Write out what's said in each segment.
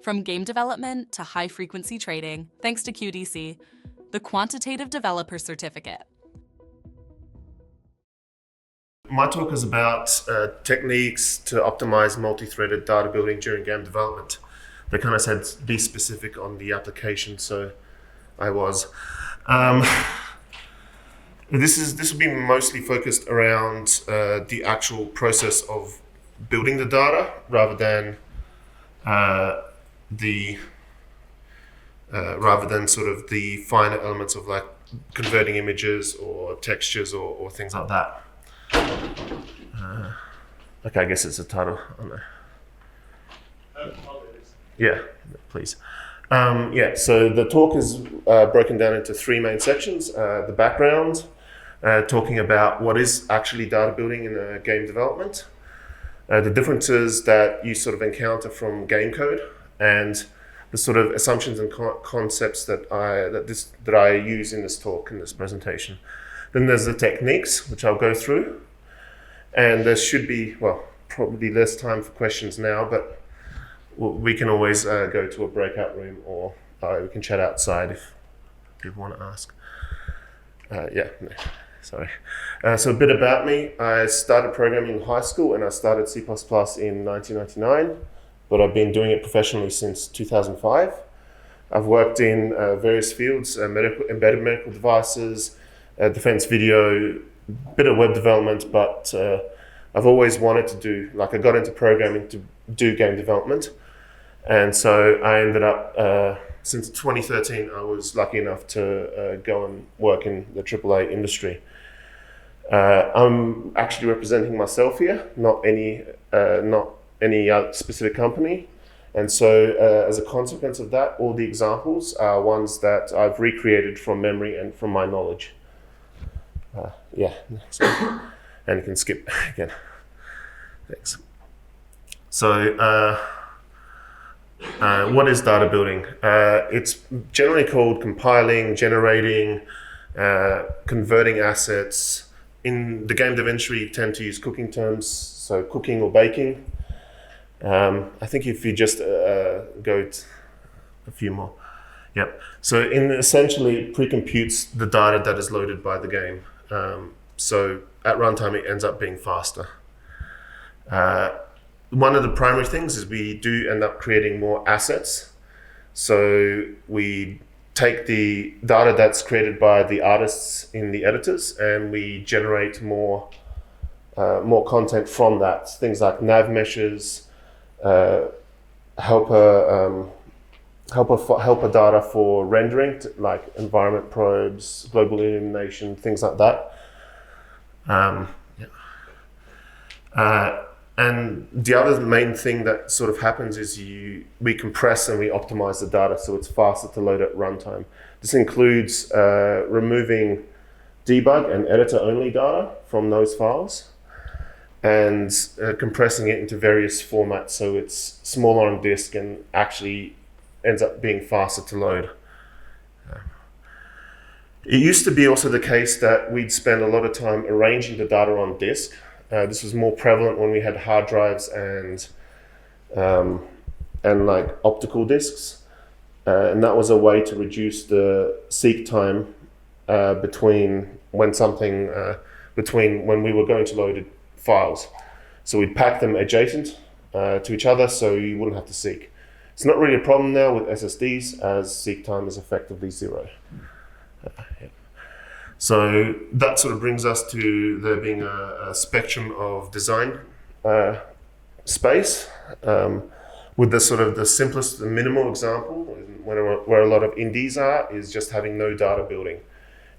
From game development to high-frequency trading, thanks to QDC, the Quantitative Developer Certificate. My talk is about techniques to optimize multi-threaded data building during game development. They kind of said be specific on the application, so I was. This will be mostly focused around the actual process of building the data rather than sort of the finer elements of like converting images or textures or things like that. Okay, I guess it's a title. I don't know. Yeah, please. So the talk is broken down into three main sections. The background, talking about what is actually data building in game development, the differences that you sort of encounter from game code, and the sort of assumptions and concepts that I use in this talk, in this presentation. Then there's the techniques, which I'll go through. And there should be, well, probably less time for questions now, but we can always go to a breakout room or we can chat outside if people want to ask. So a bit about me. I started programming in high school and I started C++ in 1999, but I've been doing it professionally since 2005. I've worked in various fields, embedded medical devices, defense video, bit of web development, but I've always wanted to do, like I got into programming to do game development. And so I ended up, since 2013, I was lucky enough to go and work in the AAA industry. I'm actually representing myself here, not any specific company. And so as a consequence of that, all the examples are ones that I've recreated from memory and from my knowledge. And you can skip again. Thanks. So, what is data building? It's generally called compiling, generating, converting assets. In the game dev industry, you tend to use cooking terms, so cooking or baking. I think if you just go a few more. Yep. So essentially, it pre-computes the data that is loaded by the game. So at runtime, it ends up being faster. One of the primary things is we do end up creating more assets. So we take the data that's created by the artists in the editors and we generate more content from that. Things like nav meshes, helper data for rendering, like environment probes, global illumination, things like that. And the other main thing that sort of happens is we compress and we optimize the data so it's faster to load at runtime. This includes removing debug and editor-only data from those files and compressing it into various formats so it's smaller on disk and actually ends up being faster to load. It used to be also the case that we'd spend a lot of time arranging the data on disk. This was more prevalent when we had hard drives and like optical disks, and that was a way to reduce the seek time between when we were going to load files. So we'd pack them adjacent to each other so you wouldn't have to seek. It's not really a problem now with SSDs as seek time is effectively zero. So that sort of brings us to there being a spectrum of design space with the simplest, the minimal example where a lot of indies are is just having no data building.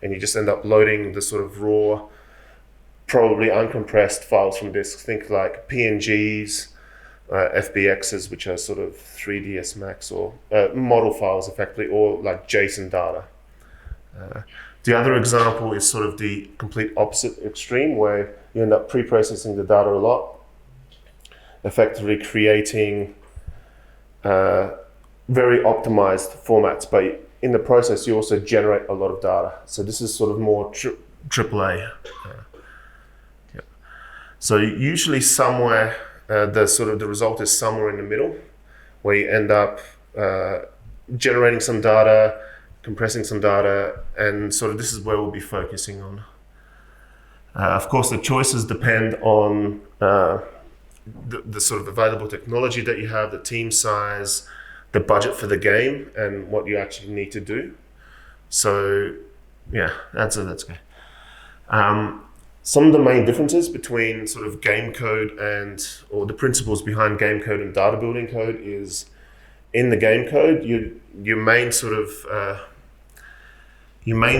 And you just end up loading the sort of raw, probably uncompressed files from disks. Think like PNGs, FBXs, which are sort of 3ds Max or model files effectively, or like JSON data. The other example is sort of the complete opposite extreme where you end up pre-processing the data a lot, effectively creating very optimized formats, but in the process you also generate a lot of data. So this is sort of more AAA. So usually somewhere the result is somewhere in the middle, where you end up generating some data, compressing some data, and sort of this is where we'll be focusing on. Of course, the choices depend on the sort of available technology that you have, the team size, the budget for the game, and what you actually need to do. So yeah, that's okay. Some of the main differences between sort of game code or the principles behind game code and data building code is in the game code, your main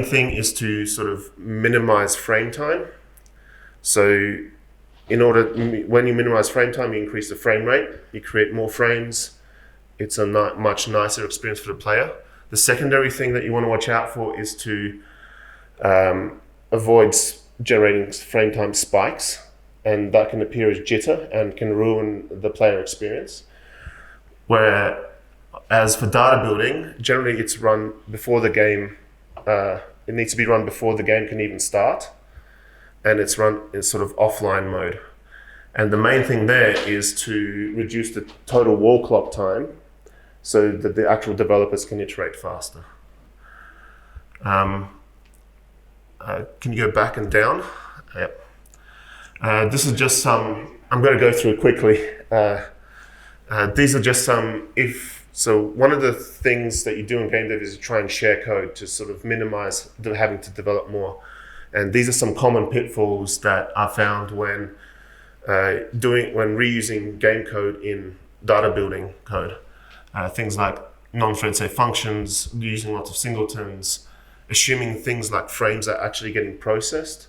thing is to sort of minimize frame time. So when you minimize frame time, you increase the frame rate, you create more frames. It's a much nicer experience for the player. The secondary thing that you want to watch out for is to avoid generating frame time spikes, and that can appear as jitter and can ruin the player experience. Whereas for data building, generally it's run before the game, it needs to be run before the game can even start, and it's run in sort of offline mode. And the main thing there is to reduce the total wall clock time so that the actual developers can iterate faster. Can you go back and down? Yep. This is just some, I'm going to go through it quickly. These are just some so one of the things that you do in game dev is you try and share code to sort of minimize having to develop more. And these are some common pitfalls that are found when reusing game code in data building code. Things like non-thread safe functions, using lots of singletons, assuming things like frames are actually getting processed,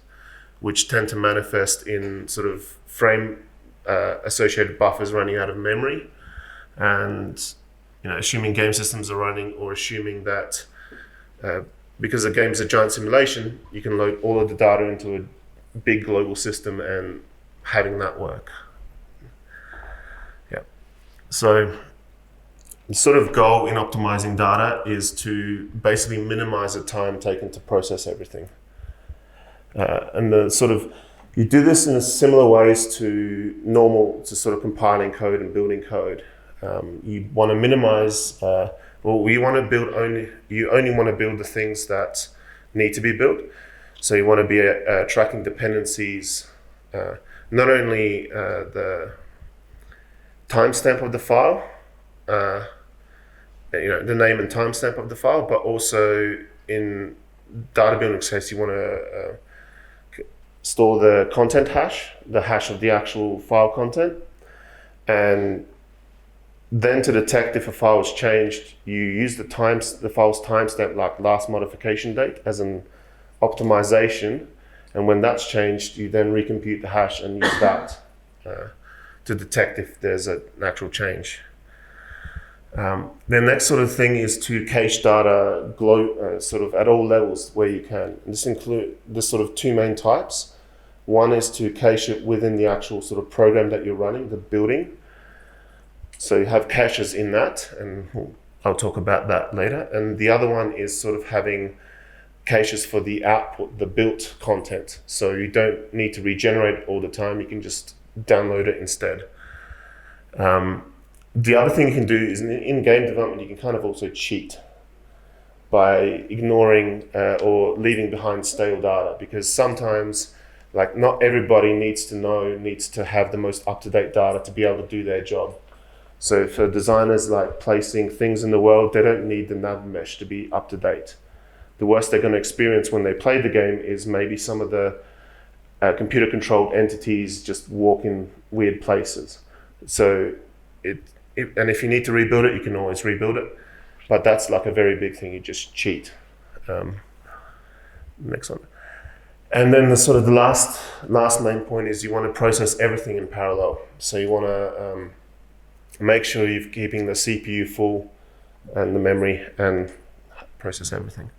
which tend to manifest in sort of frame associated buffers running out of memory, and assuming game systems are running, or assuming that because a game is a giant simulation, you can load all of the data into a big global system and having that work. Yeah. So the sort of goal in optimizing data is to basically minimize the time taken to process everything. And you do this in similar ways to sort of compiling code and building code. You want to minimize, you only want to build the things that need to be built. So you want to be tracking dependencies, not only the timestamp of the file, the name and timestamp of the file, but also in data building case, you want to store the content hash, the hash of the actual file content, and then to detect if a file is changed, you use the file's timestamp, like last modification date, as an optimization, and when that's changed, you then recompute the hash and use that to detect if there's an actual change. The next sort of thing is to cache data sort of at all levels where you can. And this includes sort of two main types. One is to cache it within the actual sort of program that you're running, the building. So you have caches in that, and I'll talk about that later. And the other one is sort of having caches for the output, the built content. So you don't need to regenerate it all the time. You can just download it instead. The other thing you can do is in game development, you can kind of also cheat by ignoring or leaving behind stale data, because sometimes not everybody needs to have the most up-to-date data to be able to do their job. So for designers placing things in the world, they don't need the nav mesh to be up to date. The worst they're going to experience when they play the game is maybe some of the computer controlled entities just walk in weird places. So and if you need to rebuild it, you can always rebuild it. But that's a very big thing. You just cheat. Next one. And then the last main point is you want to process everything in parallel. So you want to make sure you're keeping the CPU full and the memory and process everything.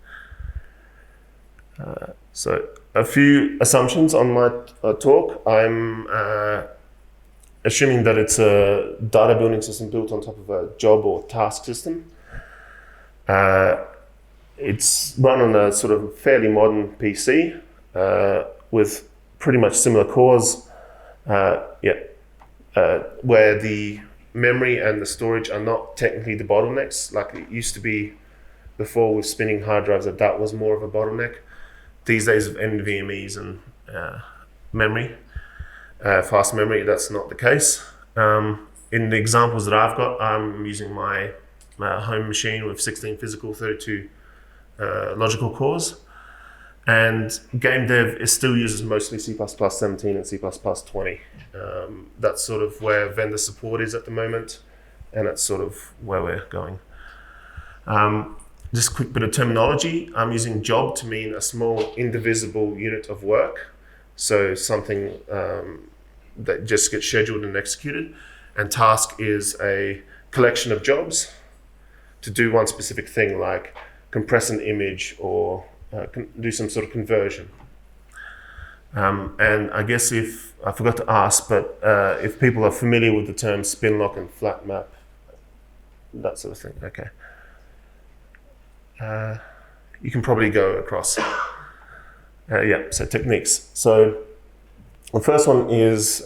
So a few assumptions on my talk. I'm assuming that it's a data building system built on top of a job or task system. It's run on a sort of fairly modern PC with pretty much similar cores, where the memory and the storage are not technically the bottlenecks like it used to be before with spinning hard drives, that was more of a bottleneck. These days with NVMEs and memory, fast memory, that's not the case. In the examples that I've got, I'm using my home machine with 16 physical, 32 logical cores. And gamedev still uses mostly C++17 and C++20. That's sort of where vendor support is at the moment, and that's sort of where we're going. Just a quick bit of terminology. I'm using job to mean a small indivisible unit of work. So something that just gets scheduled and executed. And task is a collection of jobs to do one specific thing, like compress an image or do some sort of conversion. And I guess I forgot to ask, but if people are familiar with the terms spin lock and flat map, that sort of thing, okay. You can probably go across. Yeah, so techniques. So the first one is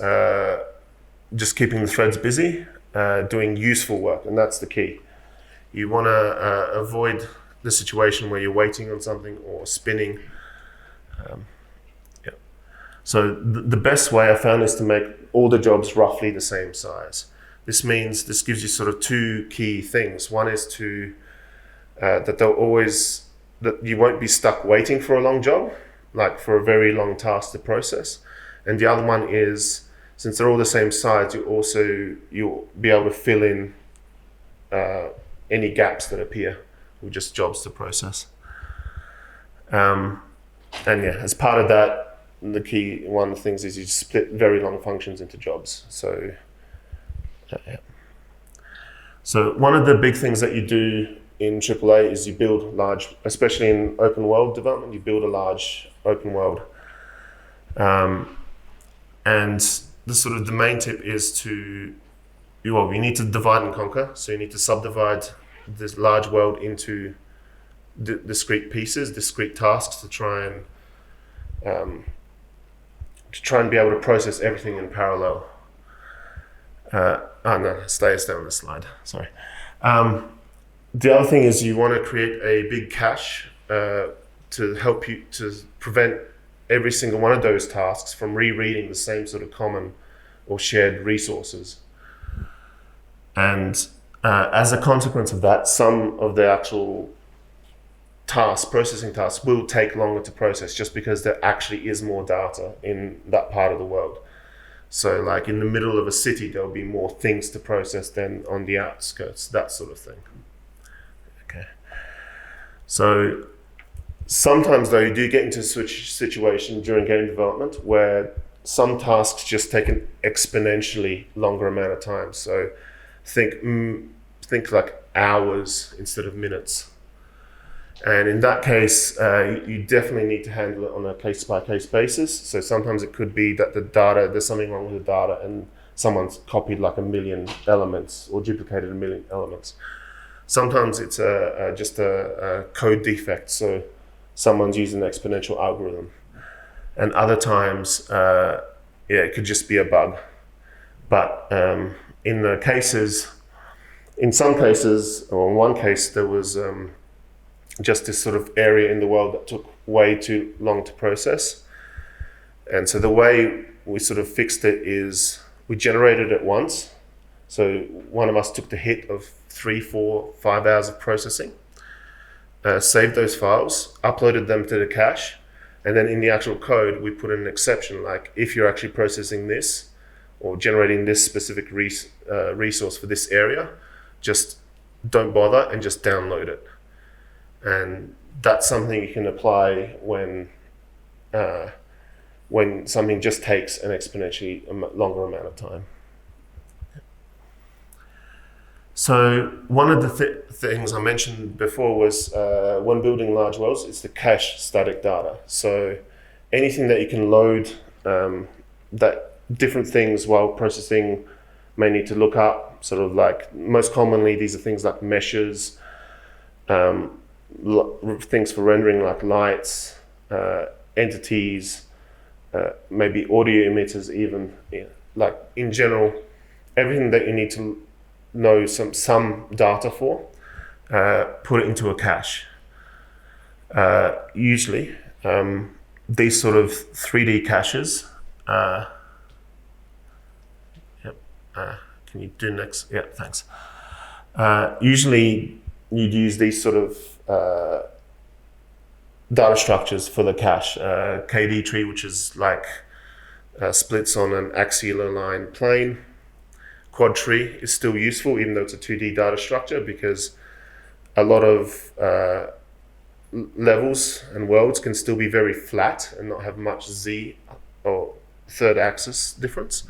just keeping the threads busy, doing useful work, and that's the key. You want to avoid the situation where you're waiting on something or spinning. Yeah. So the best way I found is to make all the jobs roughly the same size. This means this gives you sort of two key things. One is to that you won't be stuck waiting for a long job, like for a very long task to process. And the other one is, since they're all the same size, you'll be able to fill in any gaps that appear with just jobs to process. And yeah, as part of that, one of the things is you split very long functions into jobs. So, yeah. So one of the big things that you do in AAA is you build large, especially in open world development, you build a large open world. And the main tip is you need to divide and conquer. So you need to subdivide this large world into discrete pieces, discrete tasks to try and be able to process everything in parallel. No, stay on the slide, sorry. The other thing is you want to create a big cache to help you to prevent every single one of those tasks from rereading the same sort of common or shared resources. And as a consequence of that, some of the actual processing tasks will take longer to process just because there actually is more data in that part of the world. So like in the middle of a city, there'll be more things to process than on the outskirts, that sort of thing. Okay. So sometimes though, you do get into a situation during game development where some tasks just take an exponentially longer amount of time. So think like hours instead of minutes. And in that case, you definitely need to handle it on a case-by-case basis. So sometimes it could be that there's something wrong with the data and someone's copied like 1 million elements or duplicated 1 million elements. Sometimes it's just a code defect, so someone's using an exponential algorithm. And other times, it could just be a bug. But in some cases, or in one case, there was just this sort of area in the world that took way too long to process. And so the way we sort of fixed it is we generated it once. So one of us took the hit of 3, 4, 5 hours of processing, saved those files, uploaded them to the cache, and then in the actual code, we put in an exception, like if you're actually processing this or generating this specific resource for this area, just don't bother and just download it. And that's something you can apply when something just takes an exponentially longer amount of time. So one of the things I mentioned before was when building large worlds, it's the cache static data. So anything that you can load, that different things while processing may need to look up, sort of like most commonly, these are things like meshes, things for rendering like lights, entities, maybe audio emitters even. Yeah. Like in general, everything that you need to know some data for, put it into a cache. Usually, these sort of 3D caches. Can you do next? Yeah, thanks. Usually, you'd use these sort of data structures for the cache. KD tree, which is like splits on an axial aligned plane. Quad tree is still useful, even though it's a 2D data structure, because a lot of levels and worlds can still be very flat and not have much Z or third axis difference.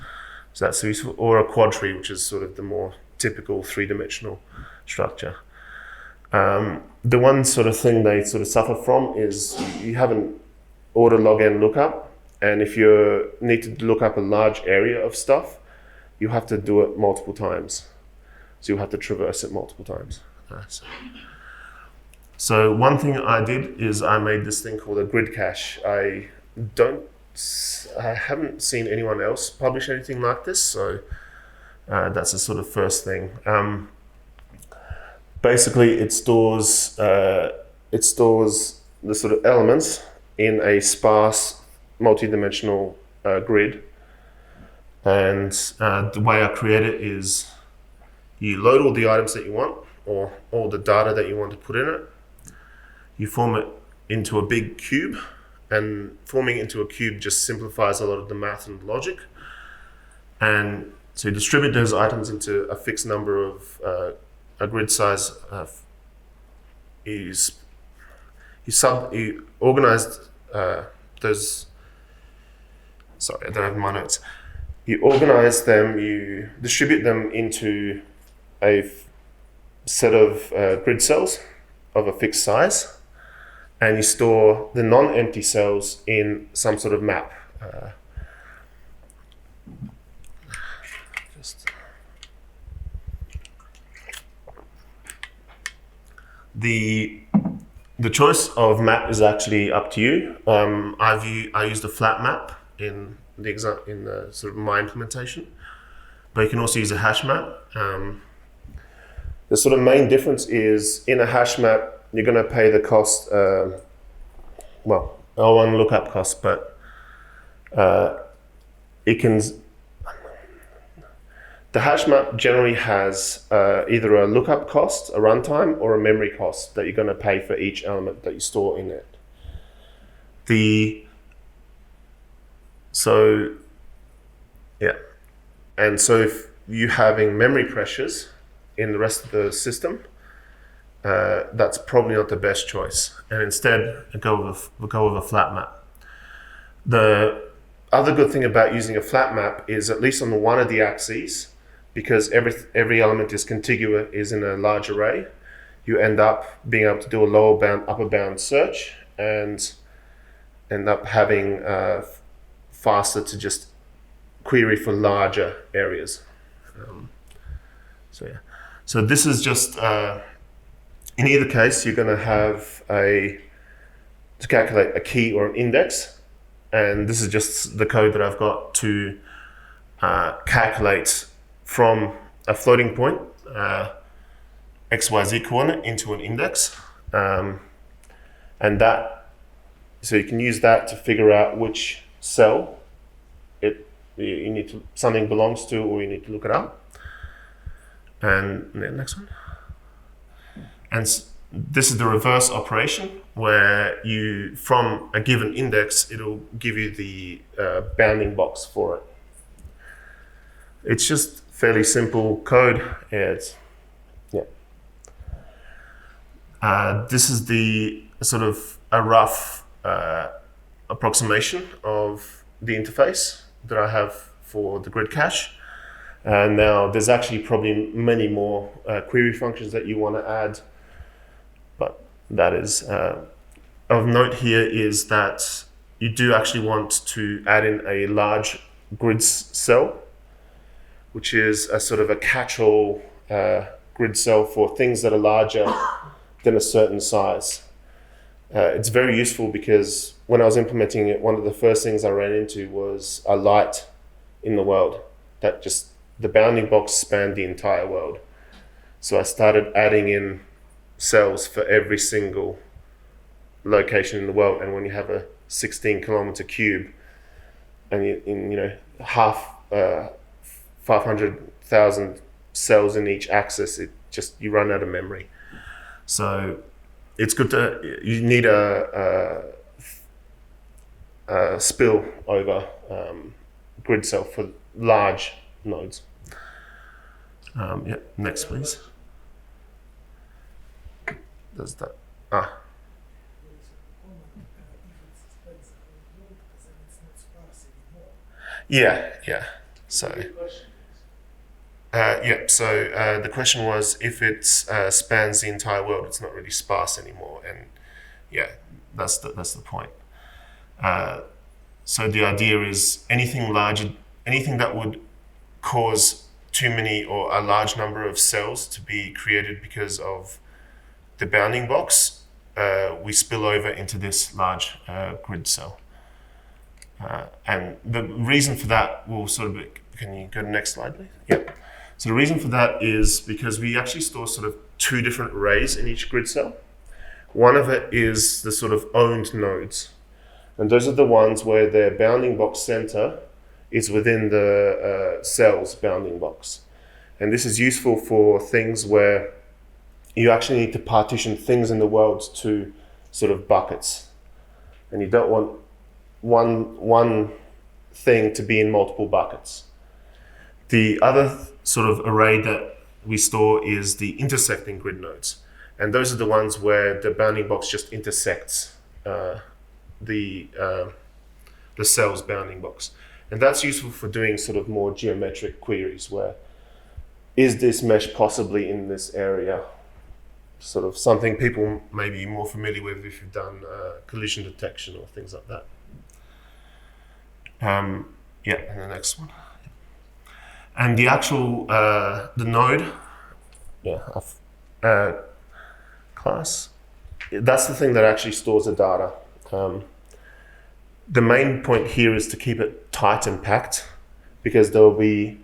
So that's useful. Or a quad tree, which is sort of the more typical three-dimensional structure. The one sort of thing they sort of suffer from is you have an order log n lookup, and if you need to look up a large area of stuff, you have to do it multiple times. So you have to traverse it multiple times. So one thing I did is I made this thing called a grid cache. I haven't seen anyone else publish anything like this, so that's the sort of first thing. Basically, it stores the sort of elements in a sparse, multi-dimensional grid. And the way I create it is you load all the items that you want, or all the data that you want to put in it. You form it into a big cube, and forming it into a cube just simplifies a lot of the math and logic. And so you distribute those items into a fixed number of a grid size. You organized those. Sorry, I don't have my notes. You organize them. You distribute them into a set of grid cells of a fixed size. And you store the non-empty cells in some sort of map. The choice of map is actually up to you. I used a flat map in the sort of my implementation, but you can also use a hash map. The sort of main difference is in a hash map, you're going to pay the cost, L1 lookup cost, but the hash map generally has either a lookup cost, a runtime, or a memory cost that you're going to pay for each element that you store in it. And so if you're having memory pressures in the rest of the system, that's probably not the best choice. And instead, we'll go with a flat map. The other good thing about using a flat map is, at least on one of the axes, because every element is contiguous, is in a large array, you end up being able to do a lower bound, upper bound search, and end up having faster to just query for larger areas. So this is just, in either case, you're going to have to calculate a key or an index, and this is just the code that I've got to calculate from a floating point, XYZ coordinate, into an index, and so you can use that to figure out which cell something belongs to, or you need to look it up. And the next one. And this is the reverse operation, where from a given index, it'll give you the bounding box for it. It's just fairly simple code. This is the sort of a rough approximation of the interface that I have for the grid cache. Now, there's actually probably many more query functions that you want to add, but that is of note here is that you do actually want to add in a large grid cell, which is a sort of a catch-all grid cell for things that are larger than a certain size. It's very useful because when I was implementing it, one of the first things I ran into was a light in the world that just, the bounding box spanned the entire world. So I started adding in cells for every single location in the world. And when you have a 16-kilometer cube and half 500,000 cells in each axis, you run out of memory. So it's good you need a spill over grid cell for large nodes. Next please. Does that? Yeah. So the question was, if it spans the entire world, it's not really sparse anymore, and that's the point. So the idea is anything larger, anything that would cause too many or a large number of cells to be created because of the bounding box, we spill over into this large grid cell. And the reason for that will sort of can you go to the next slide, please? Yep. So the reason for that is because we actually store sort of two different arrays in each grid cell. One of it is the sort of owned nodes. And those are the ones where their bounding box center is within the cell's bounding box. And this is useful for things where you actually need to partition things in the world to sort of buckets. And you don't want one thing to be in multiple buckets. The other sort of array that we store is the intersecting grid nodes. And those are the ones where the bounding box just intersects the cell's bounding box. And that's useful for doing sort of more geometric queries where, is this mesh possibly in this area? Sort of something people may be more familiar with if you've done collision detection or things like that. And the next one. And the actual, the node, class, that's the thing that actually stores the data. The main point here is to keep it tight and packed, because there will be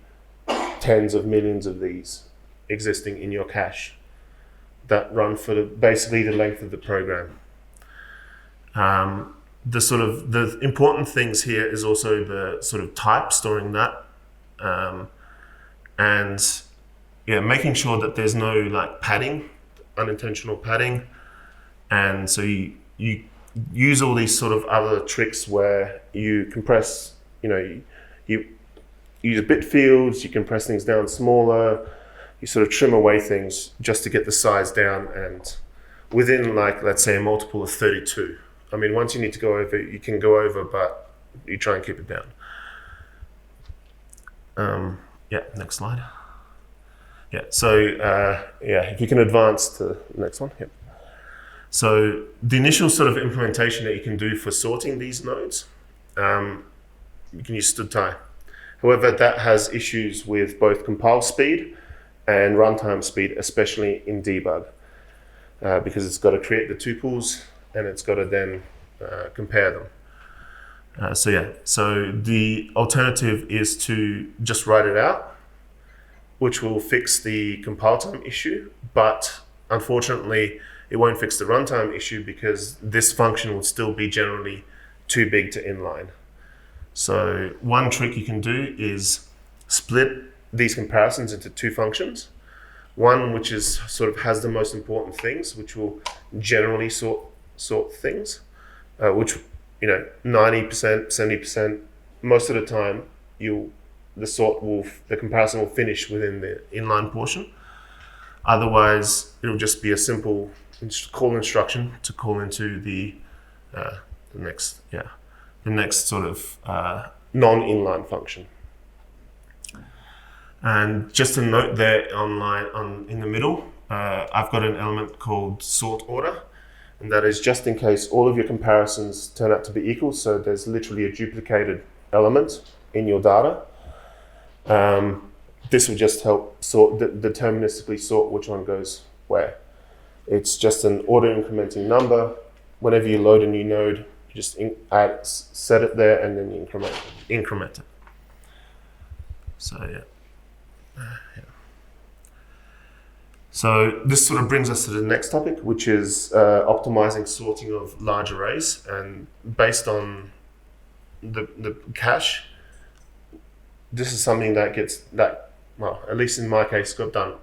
tens of millions of these existing in your cache that run for basically the length of the program. The important things here is also the sort of type, storing that, and making sure that there's no like padding, unintentional padding. And so you use all these sort of other tricks where you compress, you use bit fields, you compress things down smaller, you sort of trim away things just to get the size down, and within like, let's say a multiple of 32. I mean, once you need to go over, you can go over, but you try and keep it down. Next slide. If you can advance to the next one. Yep. So the initial sort of implementation that you can do for sorting these nodes, you can use std_tie. However, that has issues with both compile speed and runtime speed, especially in debug, because it's got to create the tuples and it's got to then compare them. So the alternative is to just write it out, which will fix the compile time issue, but unfortunately it won't fix the runtime issue because this function will still be generally too big to inline. So one trick you can do is split these comparisons into two functions. One which is sort of has the most important things, which will generally sort things, which 90%, 70%, most of the time the comparison will finish within the inline portion. Otherwise, it'll just be a simple call instruction to call into the next sort of non-inline function. And just a note there in the middle, I've got an element called sort order, and that is just in case all of your comparisons turn out to be equal. So there's literally a duplicated element in your data. This will just help deterministically sort which one goes where. It's just an order incrementing number. Whenever you load a new node, you just set it there and then you increment it. So So this sort of brings us to the next topic, which is optimizing sorting of large arrays. And based on the cache, this is something that well, at least in my case, got done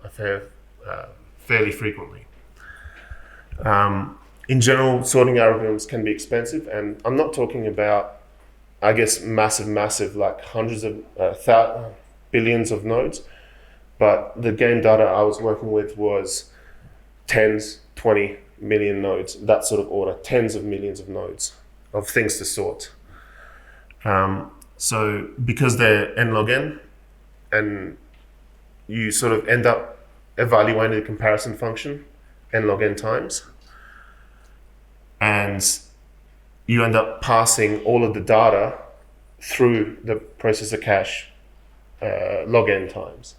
fairly frequently. In general, sorting algorithms can be expensive, and I'm not talking about, I guess, massive, like hundreds of billions of nodes, but the game data I was working with was 20 million nodes, that sort of order, tens of millions of nodes of things to sort. So because they're n log n, and you sort of end up evaluating the comparison function n log n times, and you end up passing all of the data through the processor cache log n times.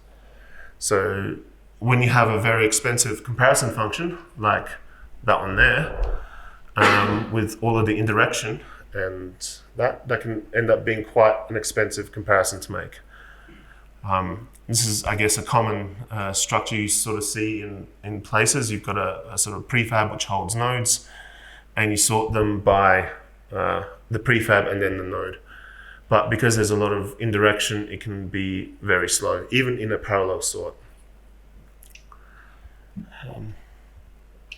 So when you have a very expensive comparison function like that one there, with all of the indirection, and that can end up being quite an expensive comparison to make. This is, I guess, a common structure you sort of see in places. You've got a sort of prefab which holds nodes, and you sort them by the prefab and then the node. But because there's a lot of indirection, it can be very slow, even in a parallel sort.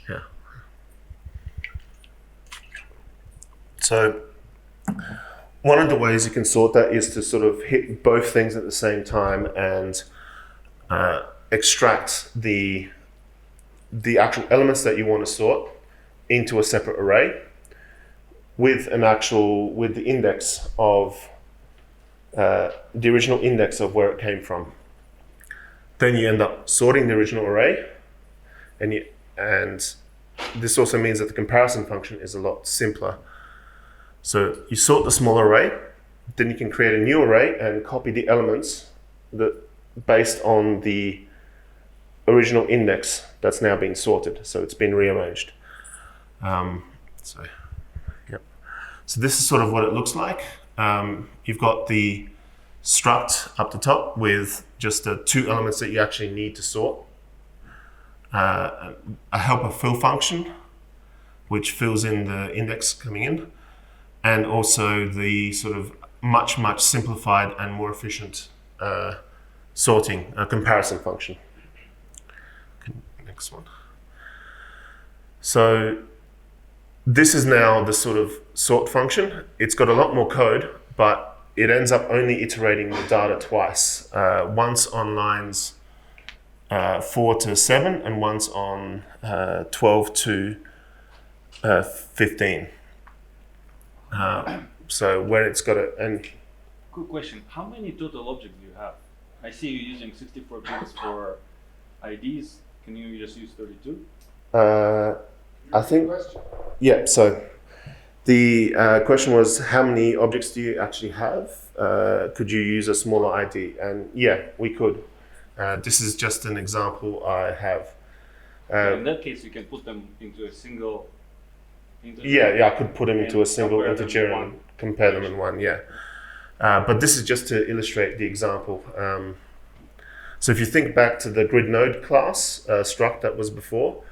Yeah. So one of the ways you can sort that is to sort of hit both things at the same time and extract the actual elements that you want to sort into a separate array with the index of the original index of where it came from. Then you end up sorting the original array, and this also means that the comparison function is a lot simpler. So you sort the small array, then you can create a new array and copy the elements based on the original index that's now been sorted. So it's been rearranged. So this is sort of what it looks like. You've got the struct up the top with just the two elements that you actually need to sort. A helper fill function, which fills in the index coming in, and also the sort of much simplified and more efficient sorting comparison function. Next one. So this is now the sort of sort function. It's got a lot more code, but it ends up only iterating the data twice. Once on lines 4 to 7 and once on 12 to 15. So where it's got and good question. How many total objects do you have? I see you using 64 bits for IDs. Can you just use 32? I think, yeah, so the question was, how many objects do you actually have? Could you use a smaller ID? And yeah, we could. This is just an example I have. In that case, you can put them into a single integer. Yeah, I could put them into a single integer and compare them in one, yeah. But this is just to illustrate the example. So if you think back to the grid node class struct that was before,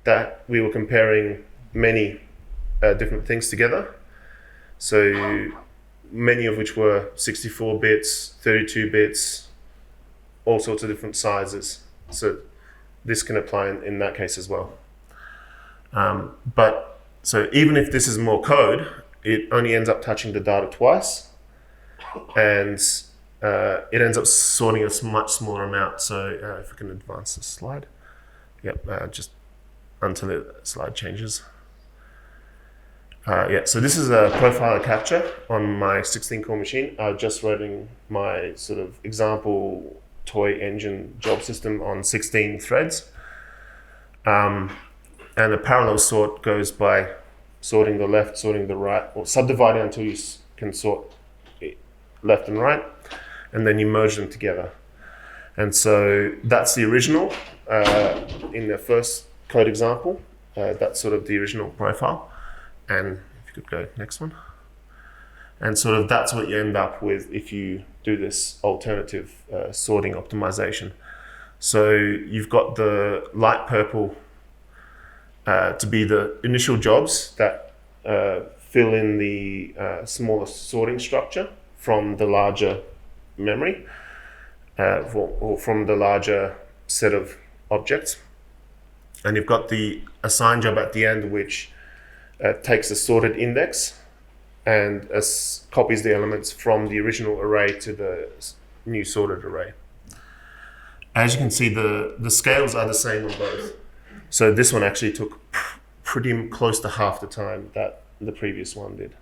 that we were comparing many different things together. So many of which were 64 bits, 32 bits, all sorts of different sizes. So this can apply in that case as well. But so even if this is more code, it only ends up touching the data twice, and it ends up sorting a much smaller amount. So if we can advance this slide. Yep, just until the slide changes. Yeah, so this is a profiler capture on my 16-core machine. Just running my sort of example toy engine job system on 16 threads. And a parallel sort goes by sorting the left, sorting the right, or subdividing until you can sort left and right, and then you merge them together. And so that's the original in the first code example. That's sort of the original profile. And if you could go next one. And sort of that's what you end up with if you do this alternative sorting optimization. So you've got the light purple to be the initial jobs that fill in the smaller sorting structure from the larger memory or from the larger set of objects. And you've got the assign job at the end, which takes a sorted index and copies the elements from the original array to the new sorted array. As you can see, the scales are the same on both. So this one actually took pretty close to half the time that the previous one did.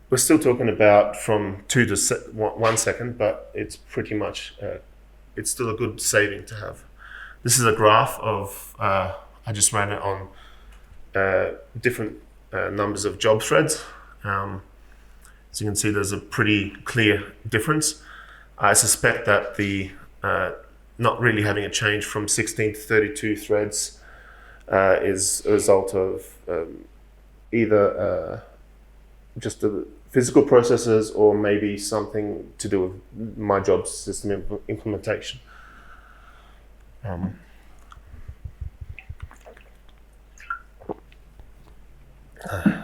We're still talking about from 2 to 1 second, but it's pretty much, it's still a good saving to have. This is a graph of, I just ran it on different numbers of job threads. As you can see, there's a pretty clear difference. I suspect that the not really having a change from 16 to 32 threads is a result of either just the physical processes or maybe something to do with my job system implementation. I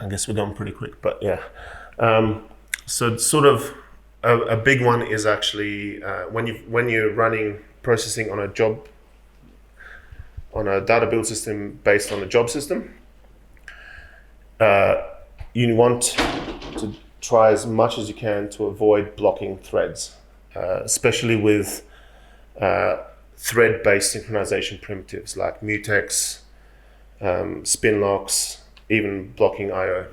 guess we're going pretty quick, but yeah. So sort of a big one is actually when you're running processing on a data build system based on a job system, you want to try as much as you can to avoid blocking threads, especially with thread-based synchronization primitives like mutex, spin locks, even blocking I/O.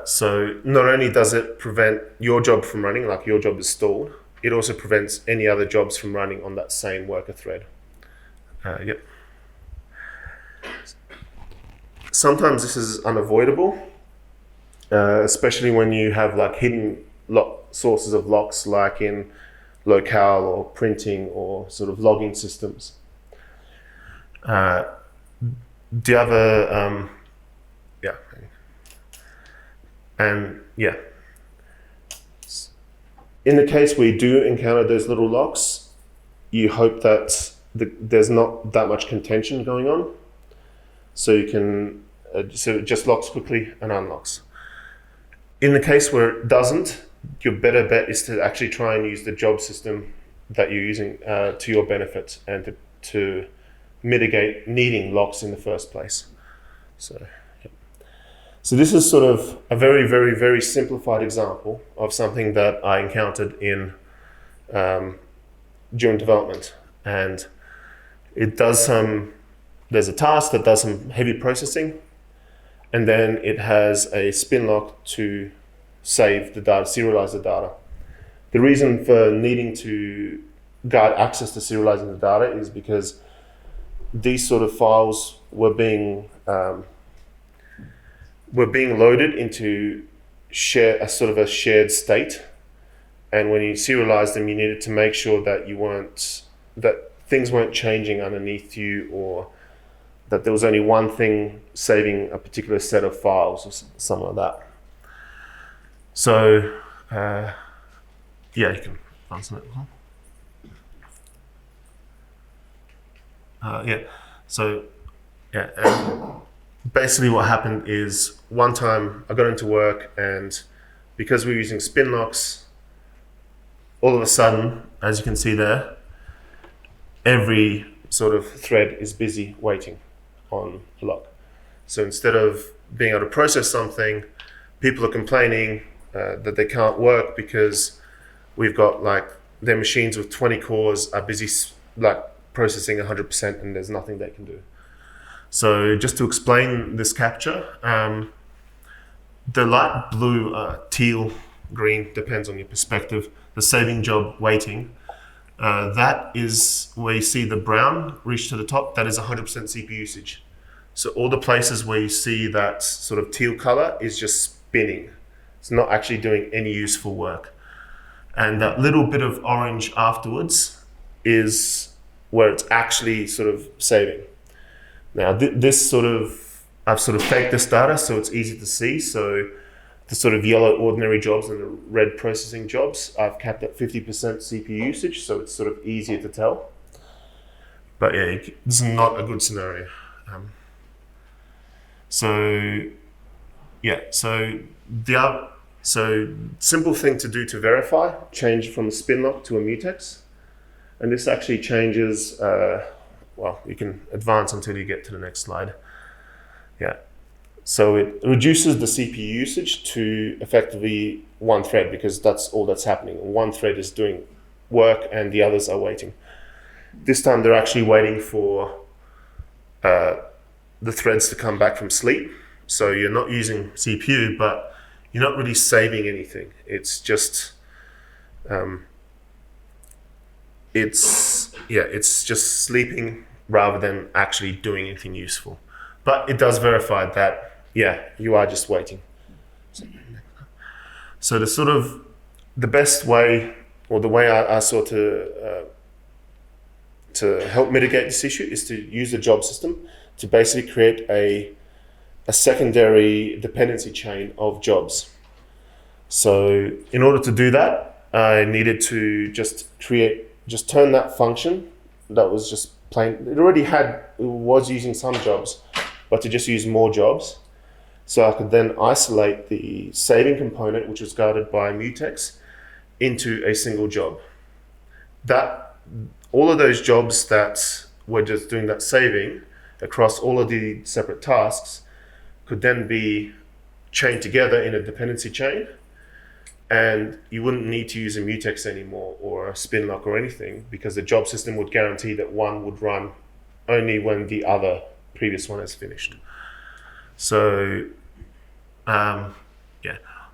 So not only does it prevent your job from running, like your job is stalled, it also prevents any other jobs from running on that same worker thread. Yep. Sometimes this is unavoidable, especially when you have like hidden sources of locks, like in locale or printing or sort of logging systems. The other, yeah. And yeah, in the case we do encounter those little locks, you hope that there's not that much contention going on, so you can so it just locks quickly and unlocks. In the case where it doesn't, your better bet is to actually try and use the job system that you're using to your benefit and to mitigate needing locks in the first place. So this is sort of a very, very, very simplified example of something that I encountered in during development. And it does there's a task that does some heavy processing, and then it has a spin lock to save the data, serialize the data. The reason for needing to guard access to serializing the data is because these sort of files were being loaded into a sort of a shared state, and when you serialize them, you needed to make sure that things weren't changing underneath you, or that there was only one thing saving a particular set of files or something like that. So yeah, you can answer that one. Yeah. So yeah. Basically what happened is one time I got into work, and because we were using spin locks, all of a sudden, as you can see there, every sort of thread is busy waiting on a lock. So instead of being able to process something, people are complaining that they can't work because we've got like their machines with 20 cores are busy like processing 100% and there's nothing they can do. So just to explain this capture, the light blue, teal, green, depends on your perspective, the saving job waiting, that is where you see the brown reach to the top, that is 100% CPU usage. So all the places where you see that sort of teal color is just spinning. It's not actually doing any useful work. And that little bit of orange afterwards is where it's actually sort of saving. Now this sort of, I've sort of faked this data so it's easy to see. So the sort of yellow ordinary jobs and the red processing jobs, I've capped at 50% CPU usage, so it's sort of easier to tell. But yeah, this is not a good scenario. So simple thing to do to verify, change from a spin lock to a mutex. And this actually changes, you can advance until you get to the next slide. Yeah. So it reduces the CPU usage to effectively one thread, because that's all that's happening. One thread is doing work and the others are waiting. This time they're actually waiting for the threads to come back from sleep. So you're not using CPU, but you're not really saving anything. It's just it's just sleeping rather than actually doing anything useful. But it does verify that, you are just waiting. So the best way, or the way I saw to help mitigate this issue, is to use the job system to basically create a secondary dependency chain of jobs. So in order to do that, I needed to just turn that function that was just plain, it was using some jobs, but to just use more jobs. So I could then isolate the saving component, which was guarded by mutex, into a single job. All of those jobs that were just doing that saving across all of the separate tasks could then be chained together in a dependency chain, and you wouldn't need to use a mutex anymore or a spin lock or anything, because the job system would guarantee that one would run only when the other previous one has finished. So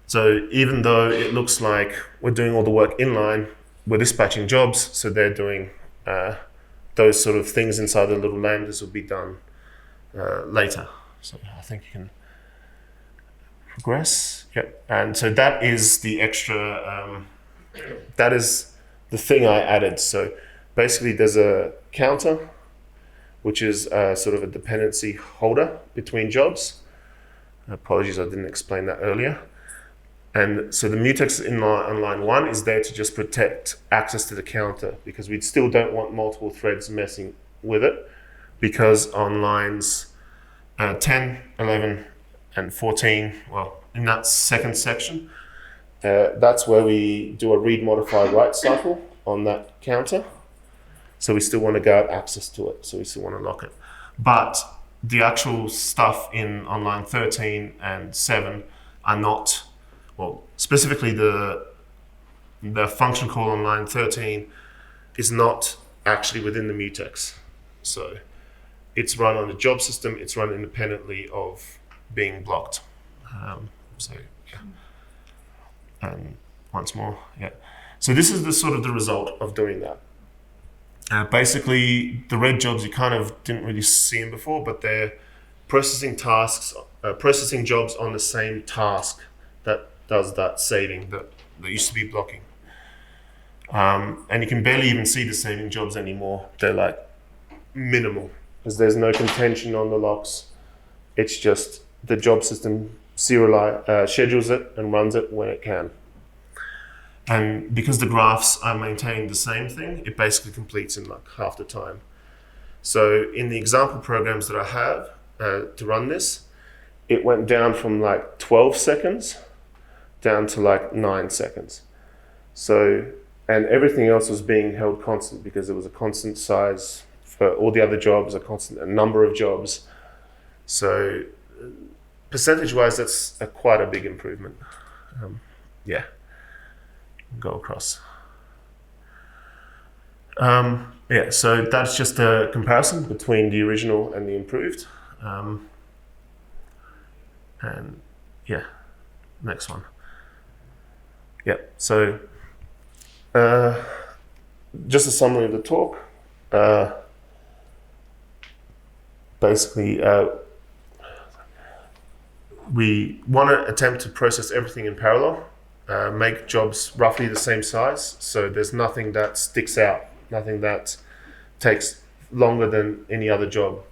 so even though it looks like we're doing all the work inline, we're dispatching jobs, so they're doing those sort of things inside the little lambdas will be done later. So I think you can progress. Yep. And so that is the extra, that is the thing I added. So basically there's a counter, which is sort of a dependency holder between jobs. Apologies, I didn't explain that earlier. And so the mutex on line 1 is there to just protect access to the counter, because we still don't want multiple threads messing with it, because on lines 10, 11, and 14, well, in that second section, that's where we do a read, modify, write cycle on that counter. So we still want to guard access to it, so we still want to lock it. But the actual stuff on line 13 and 7 are not, well, specifically the function call on line 13 is not actually within the mutex. So it's run on the job system, it's run independently of being blocked. And once more, So this is the sort of the result of doing that. Basically, the red jobs, you kind of didn't really see them before, but they're processing jobs on the same task that does that saving that used to be blocking. And you can barely even see the saving jobs anymore. They're like minimal, because there's no contention on the locks. It's just the job system schedules it and runs it when it can. And because the graphs are maintained the same thing, it basically completes in like half the time. So in the example programs that I have to run this, it went down from like 12 seconds down to like 9 seconds. So, and everything else was being held constant, because there was a constant size for all the other jobs, a number of jobs. So percentage-wise, that's quite a big improvement. Go across. So that's just a comparison between the original and the improved. Next one. So just a summary of the talk. Basically, we want to attempt to process everything in parallel. Make jobs roughly the same size, so there's nothing that sticks out, nothing that takes longer than any other job.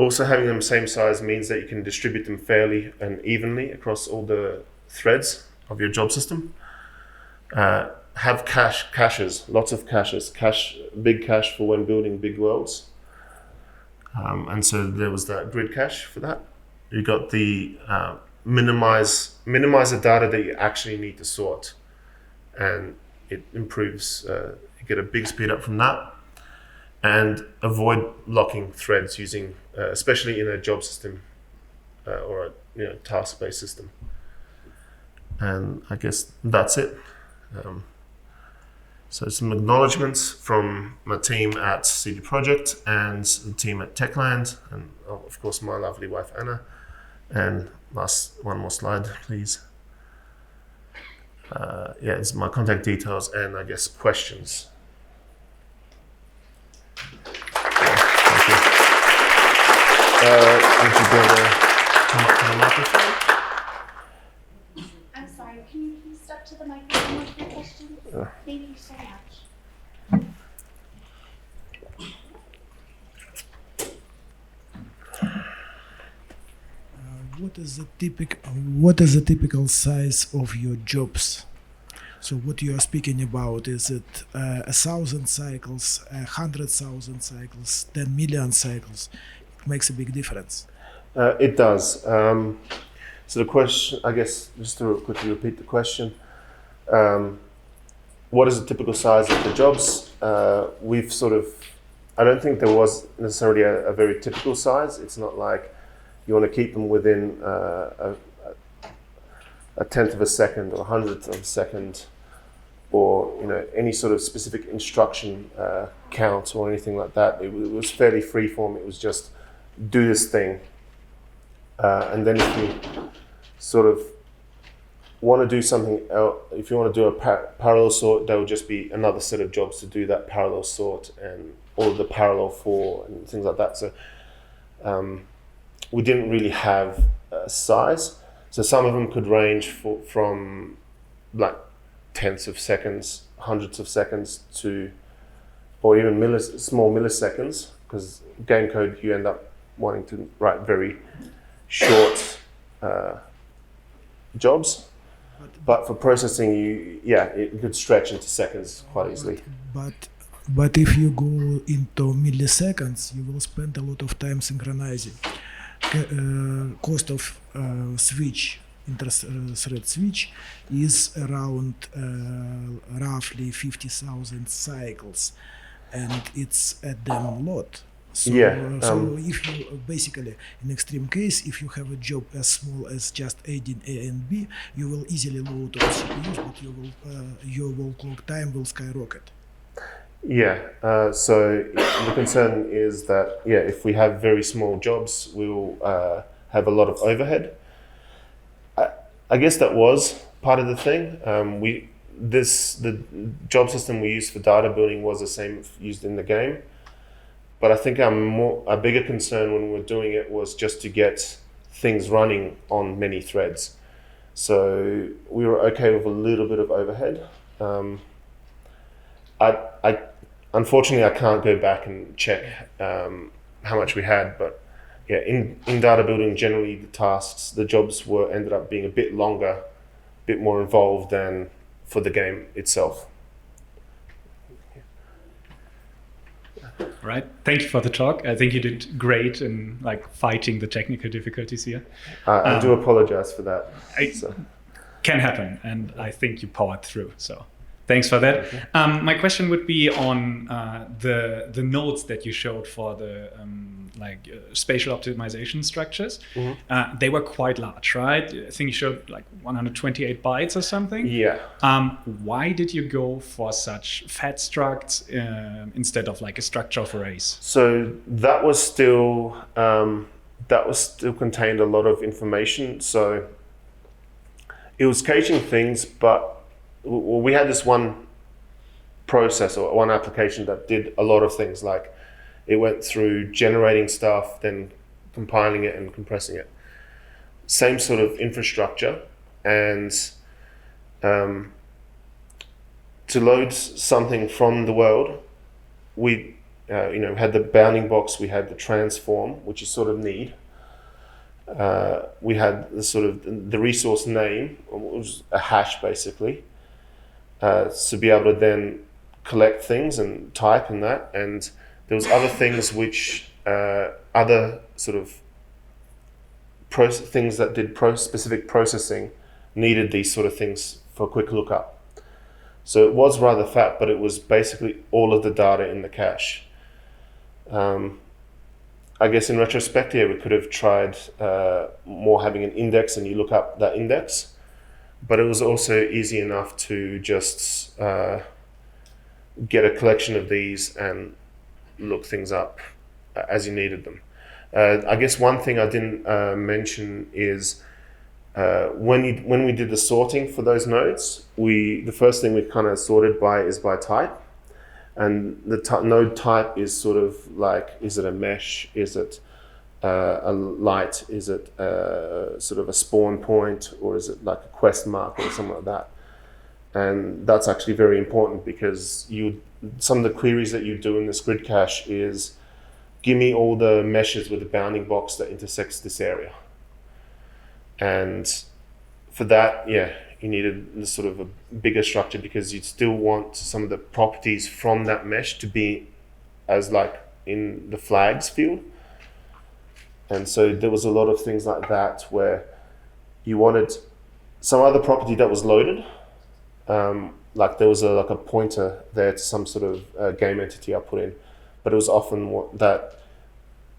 also having them same size means that you can distribute them fairly and evenly across all the threads of your job system. Have caches, lots of caches, big cache for when building big worlds. And so there was that grid cache for that. You got the minimize the data that you actually need to sort, and it improves. You get a big speed up from that, and avoid locking threads using, especially in a job system or a task-based system. And I guess that's it. So some acknowledgements from my team at CD Projekt and the team at Techland, and of course my lovely wife Anna. And one more slide, please. It's my contact details and I guess questions. Thank you. Would you be able to come up to the microphone? I'm sorry, can you please step to the microphone with your questions? Thank you so much. What is the typical size of your jobs? So what you are speaking about, is it 1,000 cycles, 100,000 cycles, 10 million cycles? It makes a big difference. It does. So the question, I guess, just to quickly repeat the question, what is the typical size of the jobs? I don't think there was necessarily a very typical size. It's not like you want to keep them within a tenth of a second or a hundredth of a second, or any sort of specific instruction count or anything like that. It was fairly freeform. It was just do this thing, and then if you sort of want to do something else, if you want to do a parallel sort, there will just be another set of jobs to do that parallel sort and all of the parallel for and things like that. So we didn't really have a size. So some of them could range from like tenths of seconds, hundreds of seconds to, or even small milliseconds, because game code you end up wanting to write very short jobs. But for processing, it could stretch into seconds quite easily. But if you go into milliseconds, you will spend a lot of time synchronizing. Cost of switch, inter-thread switch, is around roughly 50,000 cycles, and it's a damn lot. So, so if you basically, in extreme case, if you have a job as small as just adding A and B, you will easily load all CPUs, but your workload time will skyrocket. So the concern is that if we have very small jobs, we'll have a lot of overhead. I guess that was part of the thing. The job system we used for data building was the same used in the game. But I think a bigger concern when we were doing it was just to get things running on many threads. So we were okay with a little bit of overhead. Unfortunately, I can't go back and check how much we had, but in data building, generally the tasks, the jobs ended up being a bit longer, a bit more involved than for the game itself. Right. Thank you for the talk. I think you did great in fighting the technical difficulties here. I do apologize for that. Can happen, and I think you powered through. So thanks for that. My question would be on the nodes that you showed for the spatial optimization structures. Mm-hmm. They were quite large, right? I think you showed 128 bytes or something. Yeah. Why did you go for such fat structs instead of a structure of arrays? So that was still contained a lot of information. So it was caching things, but we had this one process or one application that did a lot of things. Like it went through generating stuff, then compiling it and compressing it. Same sort of infrastructure. And to load something from the world, we we had the bounding box, we had the transform, which you sort of need. We had the sort of the resource name, which was a hash basically, to be able to then collect things and type in that. And there was other things which other sort of things that did specific processing needed these sort of things for quick lookup. So it was rather fat, but it was basically all of the data in the cache. I guess in retrospect, we could have tried more having an index and you look up that index, but it was also easy enough to just get a collection of these and look things up as you needed them. I guess one thing I didn't mention is when we did the sorting for those nodes, the first thing we kind of sorted by type. And the node type is sort of like, is it a mesh? Is it a light? Is it sort of a spawn point? Or is it like a quest mark or something like that? And that's actually very important because some of the queries that you do in this grid cache is, give me all the meshes with the bounding box that intersects this area. And for that, you needed this sort of a bigger structure because you'd still want some of the properties from that mesh to be as like in the flags field. And so there was a lot of things like that where you wanted some other property that was loaded. Like there was like a pointer there to some sort of game entity I put in, but it was often that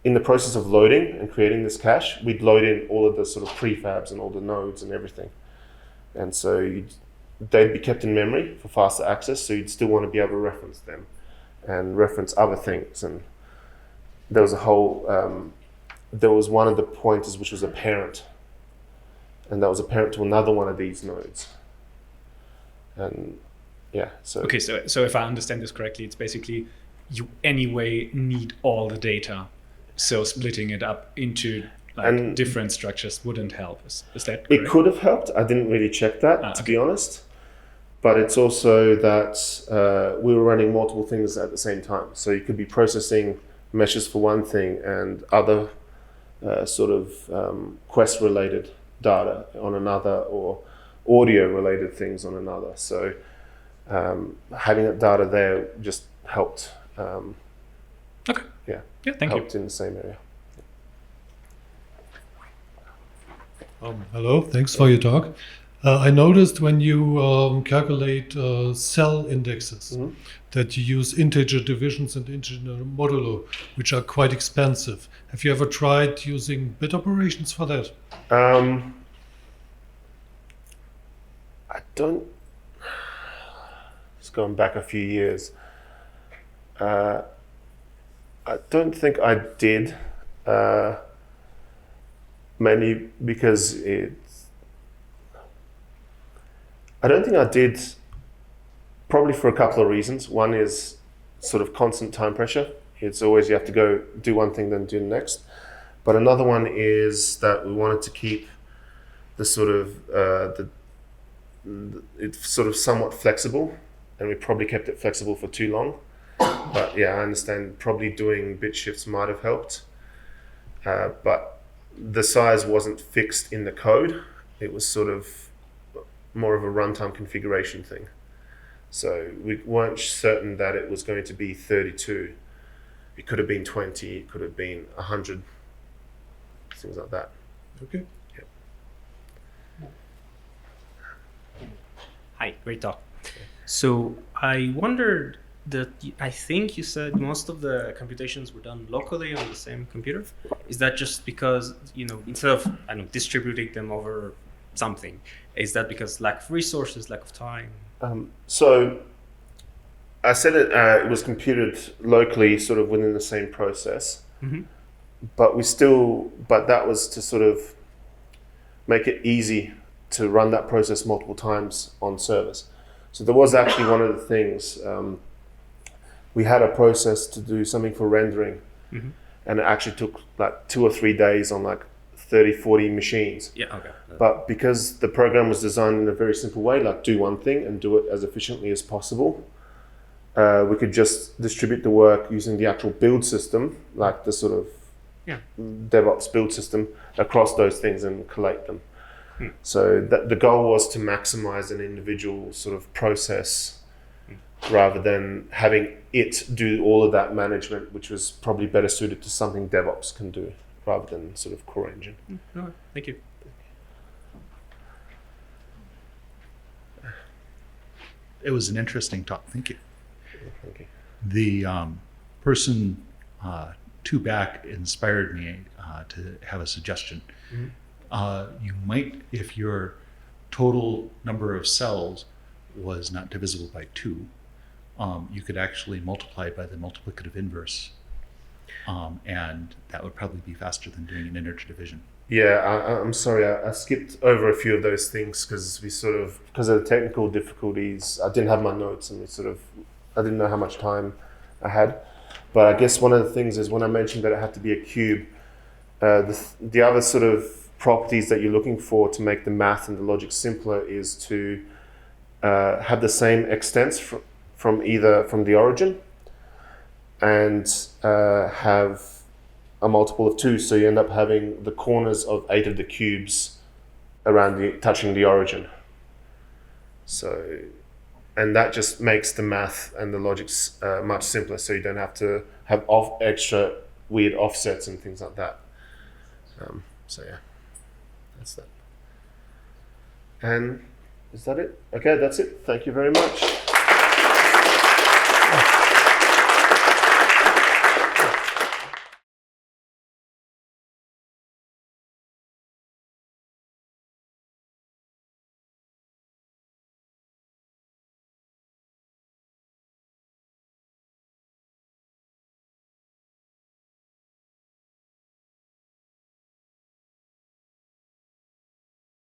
in the process of loading and creating this cache, we'd load in all of the sort of prefabs and all the nodes and everything. And so they'd be kept in memory for faster access, so you'd still want to be able to reference them and reference other things. And there was there was one of the pointers which was a parent, and that was a parent to another one of these nodes. And so... Okay, so if I understand this correctly, it's basically you anyway need all the data, so splitting it up into different structures wouldn't help. Is that correct? It could have helped. I didn't really check that, to be honest. But it's also that we were running multiple things at the same time. So you could be processing meshes for one thing and other sort of quest-related data on another, or audio-related things on another. So having that data there just helped. Okay. Thank helped you. in the same area. Hello, thanks for your talk. I noticed when you calculate cell indexes that you use integer divisions and integer modulo, which are quite expensive. Have you ever tried using bit operations for that? I don't... It's gone back a few years. I don't think I did. Mainly because I don't think I did, probably for a couple of reasons. One is sort of constant time pressure. It's always you have to go do one thing, then do the next. But another one is that we wanted to keep the sort of, it's sort of somewhat flexible, and we probably kept it flexible for too long. But I understand probably doing bit shifts might have helped. But the size wasn't fixed in the code. It was sort of more of a runtime configuration thing. So we weren't certain that it was going to be 32. It could have been 20, it could have been 100, things like that. Okay. Hi, great talk. So I wondered that I think you said most of the computations were done locally on the same computer. Is that just because, instead of distributing them over something, is that because lack of resources, lack of time? So I said it was computed locally, sort of within the same process, but that was to sort of make it easy to run that process multiple times on servers. So there was actually one of the things, we had a process to do something for rendering, and it actually took like 2 or 3 days on like 30, 40 machines. Yeah, okay. But because the program was designed in a very simple way, like do one thing and do it as efficiently as possible, we could just distribute the work using the actual build system, like the sort of DevOps build system, across those things and collate them. So the goal was to maximize an individual sort of process rather than having it do all of that management, which was probably better suited to something DevOps can do rather than sort of core engine. No, thank you. It was an interesting talk. Thank you. Thank you. The person two back inspired me to have a suggestion. You might, if your total number of cells was not divisible by 2, you could actually multiply by the multiplicative inverse, and that would probably be faster than doing an integer division. Yeah, I'm sorry, I skipped over a few of those things because because of the technical difficulties, I didn't have my notes and I didn't know how much time I had. But I guess one of the things is when I mentioned that it had to be a cube, the other sort of properties that you're looking for to make the math and the logic simpler is to have the same extents from the origin and have a multiple of 2, so you end up having the corners of 8 of the cubes around touching the origin. So, and that just makes the math and the logic much simpler, so you don't have to have extra weird offsets and things like that. So yeah, that's that. And is that it? Okay, that's it. Thank you very much.